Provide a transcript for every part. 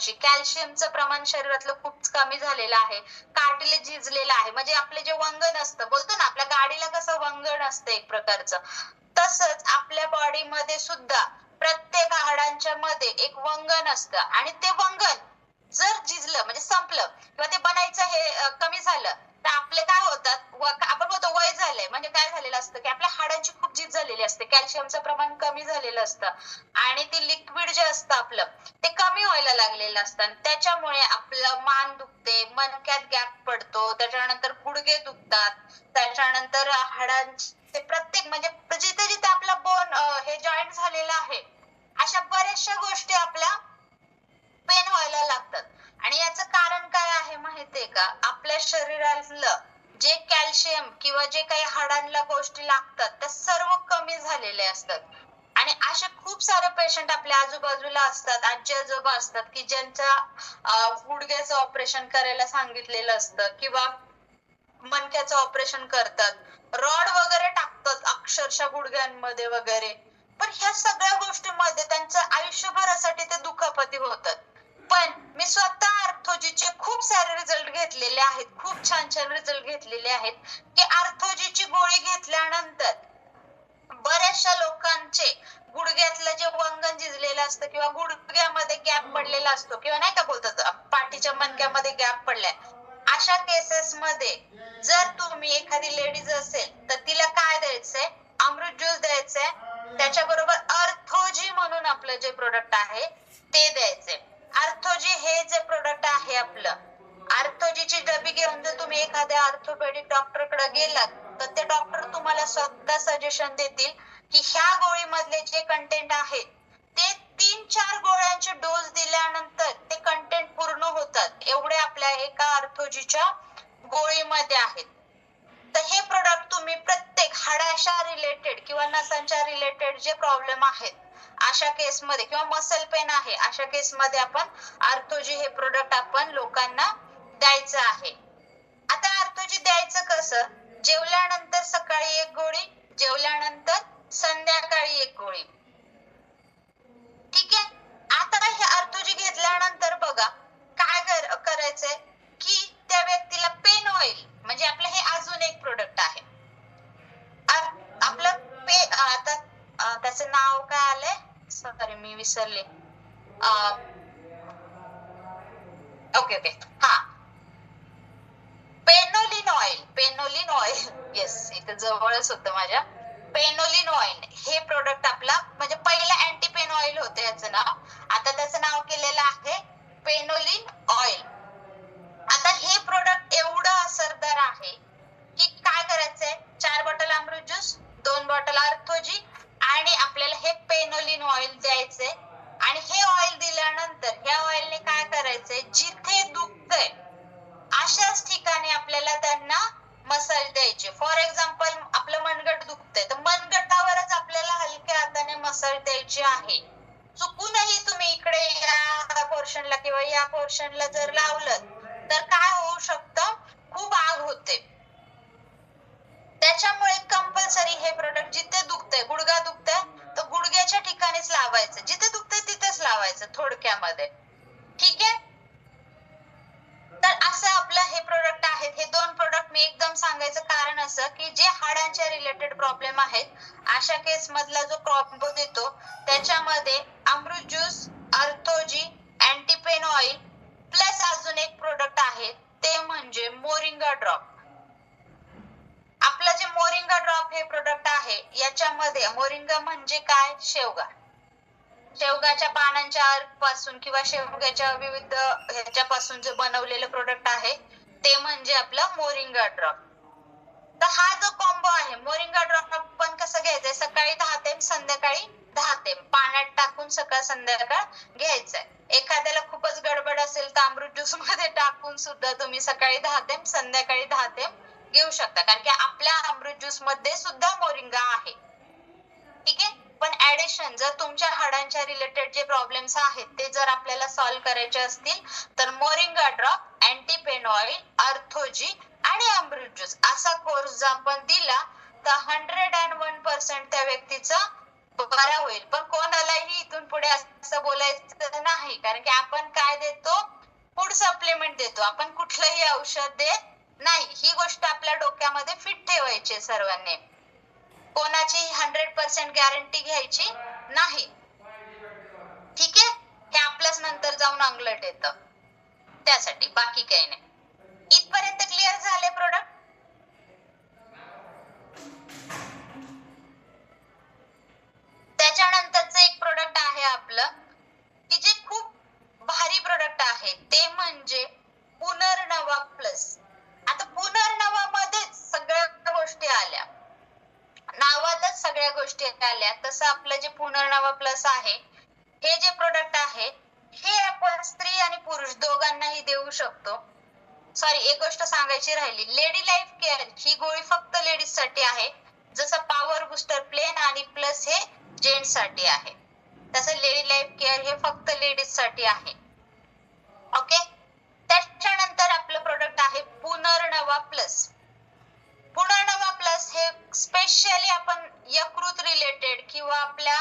लोकांची कॅल्शियमचं प्रमाण शरीरातलं खूप कमी झालेलं आहे, कार्टिलेज झिजलेलं आहे. म्हणजे आपले जे वंगण असतं, बोलतो ना आपल्या गाडीला कसं वंगण असतं एक प्रकारचं, तसंच आपल्या बॉडीमध्ये सुद्धा प्रत्येक हाडांच्या मध्ये एक वंगण असतं आणि ते वंगण जर झिजलं म्हणजे संपलं किंवा ते बनायचं हे कमी झालं तर आपले काय होतात, आपण बोलतो वय झालंय म्हणजे काय झालेलं असतं की आपल्या हाडांची खूप झीज झालेली असते, कॅल्शियमचं प्रमाण कमी झालेलं असतं आणि ते लिक्विड जे असतं आपलं ते कमी व्हायला लागलेलं असतं आणि त्याच्यामुळे आपलं मान दुखते, मणक्यात गॅप पडतो, त्याच्यानंतर गुडघे दुखतात, त्याच्यानंतर हाडांचे प्रत्येक म्हणजे जिथे जिथे आपला बोन हे जॉईंट झालेलं आहे अशा बऱ्याचशा गोष्टी आपल्या पेन व्हायला लागतात. आणि याचं कारण काय आहे माहितीये का, आपल्या शरीरातलं जे कॅल्शियम किंवा जे काही हाडांना गोष्टी लागतात त्या सर्व कमी झालेले असतात. आणि असे खूप सारे पेशंट आपल्या आजूबाजूला असतात, आजी आजोबा असतात की ज्यांच्या गुडघ्याचं ऑपरेशन करायला सांगितलेलं असतं किंवा मणक्याचं ऑपरेशन करतात, रॉड वगैरे टाकतात अक्षरशः गुडघ्यांमध्ये वगैरे, पण ह्या सगळ्या गोष्टींमध्ये त्यांचं आयुष्यभरासाठी ते दुखापती होतात. पण मी स्वतः आर्थोजीचे खूप सारे रिझल्ट घेतलेले आहेत, खूप छान छान रिझल्ट घेतलेले आहेत की आर्थोजीची गोळी घेतल्यानंतर बऱ्याचशा लोकांचे गुडघ्यातलं जे वंगण झिजलेलं असतं किंवा गुडघ्यामध्ये गॅप पडलेला असतो किंवा नाही का बोलतात पाठीच्या मणक्यामध्ये गॅप पडलाय, अशा केसेस मध्ये जर तुम्ही एखादी लेडीज असेल तर तिला काय द्यायचंय, अमृत ज्यूस द्यायचंय, त्याच्याबरोबर अर्थोजी म्हणून आपलं जे प्रोडक्ट आहे ते द्यायचंय. अर्थोजी हे जे प्रोडक्ट आहे आपलं, अर्थोजीची डबी घेऊन जर तुम्ही एखाद्या ऑर्थोपेडिक डॉक्टरकडे गेलात तर ते डॉक्टर तुम्हाला स्वतः सजेशन देतील की ह्या गोळीमधले जे कंटेंट आहे ते 3-4 गोळ्यांचे डोस दिल्यानंतर ते कंटेंट पूर्ण होतात, एवढे आपल्या एका अर्थोजीच्या गोळीमध्ये आहेत. तर हे प्रोडक्ट तुम्ही प्रत्येक हाडाच्या रिलेटेड किंवा नसांच्या रिलेटेड जे प्रॉब्लेम आहेत अशा केसमध्ये किंवा मसल पेन आहे अशा केसमध्ये आपण अर्थोजी हे प्रोडक्ट आपण लोकांना द्यायचं आहे. आता अर्थोजी द्यायचं कसं, जेवल्यानंतर सकाळी एक गोळी, जेवल्यानंतर संध्याकाळी एक गोळी, ठीक आहे. आता हे अर्थोजी घेतल्यानंतर बघा काय करायचंय की त्या व्यक्तीला पेन ऑइल म्हणजे आपलं हे अजून एक प्रोडक्ट आहे आपलं आता त्याचं नाव काय आलंय, सॉरी मी विसरले, ओके ओके हा, पेनोलिन ऑइल, पेनोलिन ऑइल, येस इथे जवळच होतं माझ्या, पेनोलिन ऑइल हे प्रोडक्ट आपला म्हणजे पहिलं अँटी पेन ऑइल होतं याचं नाव, आता त्याचं नाव केलेलं आहे पेनोलिन ऑइल. आता हे प्रोडक्ट एवढं असरदार आहे की काय करायचंय, 4 बॉटल अमृत ज्यूस, 2 बॉटल अर्थोजी आणि आपल्याला हे पेनोलिन ऑइल द्यायचंय. आणि हे ऑइल दिल्यानंतर ह्या ऑइलने काय करायचंय, जिथे दुखतंय अशाच ठिकाणी आपल्याला त्यांना मसाज द्यायचे. फॉर एक्झाम्पल आपलं मनगट दुखतंय तर मनगटावरच आपल्याला हलक्या हाताने मसाज द्यायची आहे. चुकूनही तुम्ही इकडे या पोर्शनला किंवा या पोर्शनला जर लावलं तर काय होऊ शकतं, खूप आग होते. त्याच्यामुळे कंपल्सरी हे प्रोडक्ट जिथे दुखतंय, गुडघा दुखतंय तर गुडघ्याच्या ठिकाणीच लावायचं, जिथे दुखतंय तिथेच लावायचं थोडक्यामध्ये, ठीक आहे. तर असं आपलं हे प्रोडक्ट आहेत. हे 2 प्रोडक्ट मी एकदम सांगायचं कारण असं की जे हाडांच्या रिलेटेड प्रॉब्लेम आहेत अशा केस मधला जो कॉम्बो देतो त्याच्यामध्ये अमृत ज्यूस, अर्थोजी, अँटी पेन ऑइल प्लस अजून एक प्रोडक्ट आहे ते म्हणजे मोरिंगा ड्रॉप. आपलं जे मोरिंगा ड्रॉप हे प्रोडक्ट आहे याच्यामध्ये मोरिंगा म्हणजे काय, शेवगा, शेवगाच्या पानांच्या पासून किंवा शेवग्याच्या विविध ह्याच्यापासून जे बनवलेलं प्रोडक्ट आहे ते म्हणजे आपलं मोरिंगा ड्रॉप. तर हा जो कॉम्बो आहे मोरिंगा ड्रॉप पण कसं घ्यायचंय, सकाळी 10 थेंब संध्याकाळी 10 थेंब पाण्यात टाकून सकाळ संध्याकाळ घ्यायचंय. एखाद्याला खूपच गडबड असेल तर अमृत ज्यूस मध्ये टाकून सुद्धा तुम्ही सकाळी 10 थेंब संध्याकाळी 10 थेंब घेऊ शकता, कारण की आपल्या अमृत ज्यूस मध्ये सुद्धा मोरिंगा आहे, ठीक आहे. पण ऍडिशन जर तुमच्या हाडांच्या रिलेटेड जे प्रॉब्लेम्स आहेत ते जर आपल्याला सॉल्व्ह करायचे असतील तर moringa drop, anti pain oil, अर्थोजी आणि अमृत ज्यूस असा कोर्स जर आपण दिला तर 101% त्या व्यक्तीचा बरा होईल. पण कोणालाही इथून पुढे असं बोलायचं नाही, कारण की आपण काय देतो, फूड सप्लिमेंट देतो, आपण कुठलंही औषध देत नाही. ही गोष्ट आपल्या डोक्यामध्ये फिट ठेवायची सर्वांनी. कोणाची 100% गॅरंटी घ्यायची नाही. ठीक आहे, हे आपल्याच नंतर जाऊन अंगलट येतं, त्यासाठी बाकी काही नाही. इथपर्यंत क्लिअर झाले प्रोडक्ट? त्याच्यानंतरचं एक प्रोडक्ट आहे आपलं, की जे खूप भारी प्रोडक्ट आहे, ते म्हणजे पुनर्नवा प्लस. आता पुनर्नवामध्येच सगळ्या गोष्टी आल्या, नावातच सगळ्या गोष्टी आल्या. तसं आपलं जे पुनर्नवा प्लस आहे, हे जे प्रोडक्ट आहे, हे आपण स्त्री आणि पुरुष दोघांनाही देऊ शकतो. सॉरी, एक गोष्ट सांगायची राहिली, लेडी लाईफ केअर ही गोळी फक्त लेडीज साठी आहे, जसं पॉवर बुस्टर प्लेन आणि प्लस हे जेंट्स साठी आहे, तसं लेडी लाईफ केअर हे फक्त लेडीज साठी आहे. ओके, त्याच्यानंतर आपलं प्रोडक्ट आहे पुनर्नवा प्लस. पुनर्नवा प्लस हे स्पेशली आपण यकृत रिलेटेड किंवा आपल्या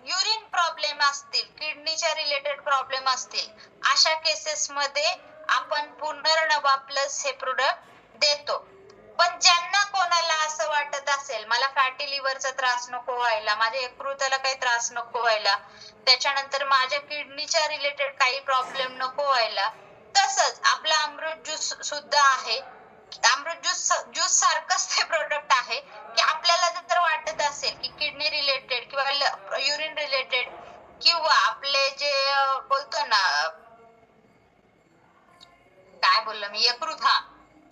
युरिन प्रॉब्लेम असतील, किडनीच्या रिलेटेड प्रॉब्लेम असतील, अशा केसेस मध्ये आपण पुनर्नवा प्लस हे प्रोडक्ट देतो. पण ज्यांना कोणाला असं वाटत असेल, मला फॅटी लिव्हरचा त्रास नको व्हायला, माझ्या यकृताला काही त्रास नको व्हायला, त्याच्यानंतर माझ्या किडनीच्या रिलेटेड काही प्रॉब्लेम नको व्हायला, तसंच आपला अमृत ज्यूस सुद्धा आहे. अमृत ज्यूस सारखंच ते प्रोडक्ट आहे, की आपल्याला जर वाटत असेल की किडनी रिलेटेड किंवा युरिन रिलेटेड किंवा आपले जे बोलतो ना, काय बोललो मी, यकृत, हा,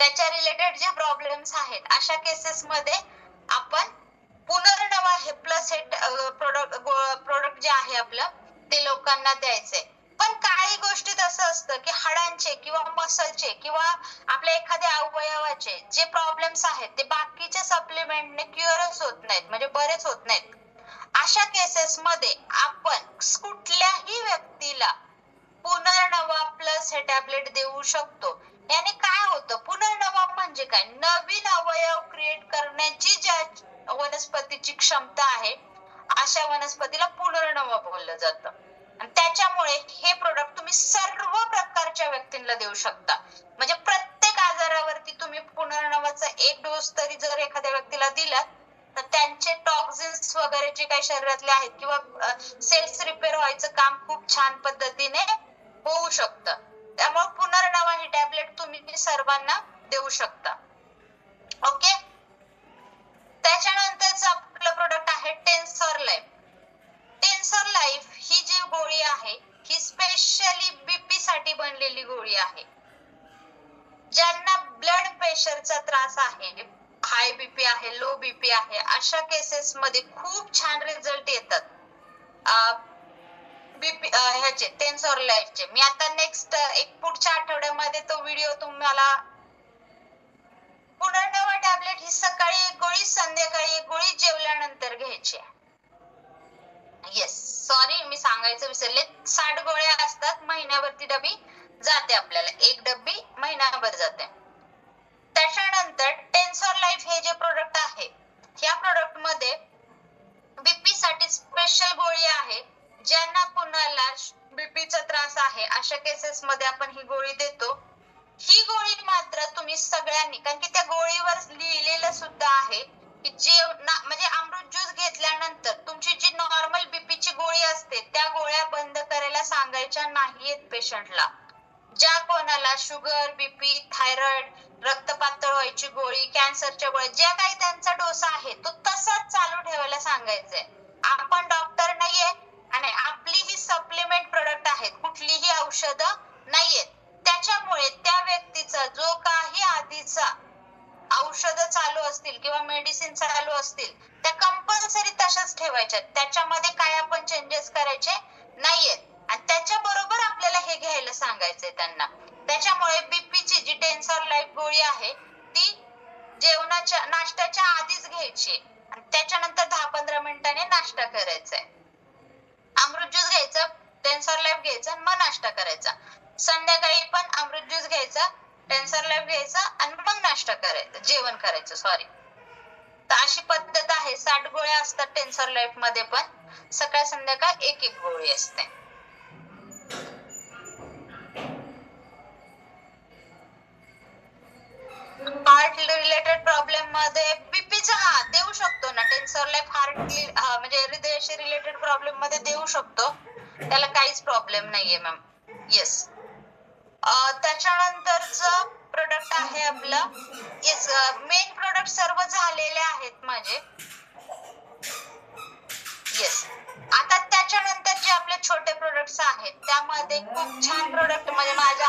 त्याच्या रिलेटेड जे प्रॉब्लेम्स आहेत, अशा केसेस मध्ये आपण पुनर्नवा हे प्लस हे प्रोडक्ट जे आहे आपलं, ते लोकांना द्यायचंय. पण काही गोष्टीत असं असतं की हाडांचे किंवा मसलचे किंवा आपल्या एखाद्या अवयवाचे जे प्रॉब्लेम्स आहेत, ते बाकीच्या सप्लिमेंटने क्युअरच होत नाहीत, म्हणजे बरेच होत नाहीत. अशा केसेस मध्ये आपण कुठल्याही व्यक्तीला पुनर्नवा प्लस हे टॅबलेट देऊ शकतो. याने काय होतं, पुनर्नवा म्हणजे काय, नवीन अवयव क्रिएट करण्याची ज्या वनस्पतीची क्षमता आहे, अशा वनस्पतीला पुनर्नवा बोललं जातं. आणि त्याच्यामुळे हे प्रोडक्ट तुम्ही सर्व प्रकारच्या व्यक्तींना देऊ शकता. म्हणजे प्रत्येक आजारावरती तुम्ही पुनर्नवाचा एक डोस तरी जर एखाद्या व्यक्तीला दिला, तर त्यांचे टॉक्सिन्स वगैरे जे काही शरीरातले आहेत किंवा सेल्स रिपेअर व्हायचं काम खूप छान पद्धतीने होऊ शकतं. त्यामुळे पुनर्नवा ही टॅबलेट तुम्ही सर्वांना देऊ शकता. ओके, त्याच्यानंतरच आपलं प्रोडक्ट आहे टेन्सर लाईफ. टेन्सर लाईफ ही जी गोळी आहे, ही स्पेशली बीपी साठी बनलेली गोळी आहे. ज्यांना ब्लड प्रेशरचा त्रास आहे, हाय बीपी आहे, लो बीपी आहे, अशा केसेस मध्ये खूप छान रिझल्ट येतात बीपी ह्याचे, टेन्सर लाईफचे. मी आता नेक्स्ट एक पुढच्या आठवड्यामध्ये तो व्हिडिओ तुम्हाला. पुनर्नवा टॅबलेट ही सकाळी एक गोळी, संध्याकाळी एक गोळी, जेवल्यानंतर घ्यायची. येस, सॉरी मी सांगायचं विसरले, 60 गोळ्या असतात, महिन्यावरती डबी जाते आपल्याला, एक डब्बी महिनाभर जाते. त्याच्यानंतर टेन्सर लाईफ हे जे प्रोडक्ट आहे, या प्रोडक्ट मध्ये बीपी साठी स्पेशल गोळी आहे. ज्यांना कुणाला बीपीचा त्रास आहे, अशा केसेस मध्ये आपण ही गोळी देतो. ही गोळी मात्र तुम्ही सगळ्यांनी, कारण की त्या गोळीवर लिहिलेलं सुद्धा आहे की म्हणजे अमृत ज्यूस घेतल्यानंतर तुमची जी नॉर्मल बीपीची गोळी असते, त्या गोळ्या बंद करायला सांगायच्या नाहीयेत पेशंटला. ज्या कोणाला शुगर, बीपी, थायरॉइड, रक्त पातळ व्हायची गोळी, कॅन्सरच्या गोळ्या, ज्या काही त्यांचा डोस आहे, तो तसाच चालू ठेवायला सांगायचंय. आपण डॉक्टर नाहीये आणि आपली ही सप्लिमेंट प्रोडक्ट आहेत, कुठलीही औषधं नाहीयेत. त्याच्यामुळे त्या व्यक्तीचा जो काही आधीचा औषधं चालू असतील किंवा मेडिसिन चालू असतील, त्या कंपल्सरी तशाच ठेवायच्या, त्याच्यामध्ये काय आपण चेंजेस करायचे नाहीयेत. आणि त्याच्या बरोबर आपल्याला हे घ्यायला सांगायचंय त्यांना. त्याच्यामुळे बीपीची जी टेन्सर लाईफ गोळी आहे, ती जेवणाच्या, नाश्त्याच्या आधीच घ्यायची आणि त्याच्यानंतर 10-15 मिनिटांनी नाश्ता करायचा. अमृत ज्यूस घ्यायचं, टेन्सर लाईफ घ्यायचं आणि मग नाश्ता करायचा. संध्याकाळी पण अमृत ज्यूस घ्यायचा, टेन्सर लाईफ घ्यायचा आणि मग नाश्ता करायचा, जेवण करायचं, सॉरी. तर अशी पद्धत आहे. 60 गोळ्या असतात टेन्सर लाईफ मध्ये पण सकाळ संध्याकाळ एक एक गोळी असते. हार्ट रिलेटेड प्रॉब्लेम मध्ये बीपीचा देऊ शकतो ना. टेन्सर लाईफ हार्ट म्हणजे हृदयाशी रिलेटेड प्रॉब्लेम मध्ये देऊ शकतो, त्याला काहीच प्रॉब्लेम नाहीये मॅम. येस. त्याच्यानंतरचं प्रोडक्ट आहे आपलं. येस, मेन प्रोडक्ट सर्व झालेले आहेत माझे. येस. आता त्याच्यानंतर जे आपले छोटे प्रोडक्ट्स आहेत त्यामध्ये खूप छान प्रोडक्ट म्हणजे माझ्या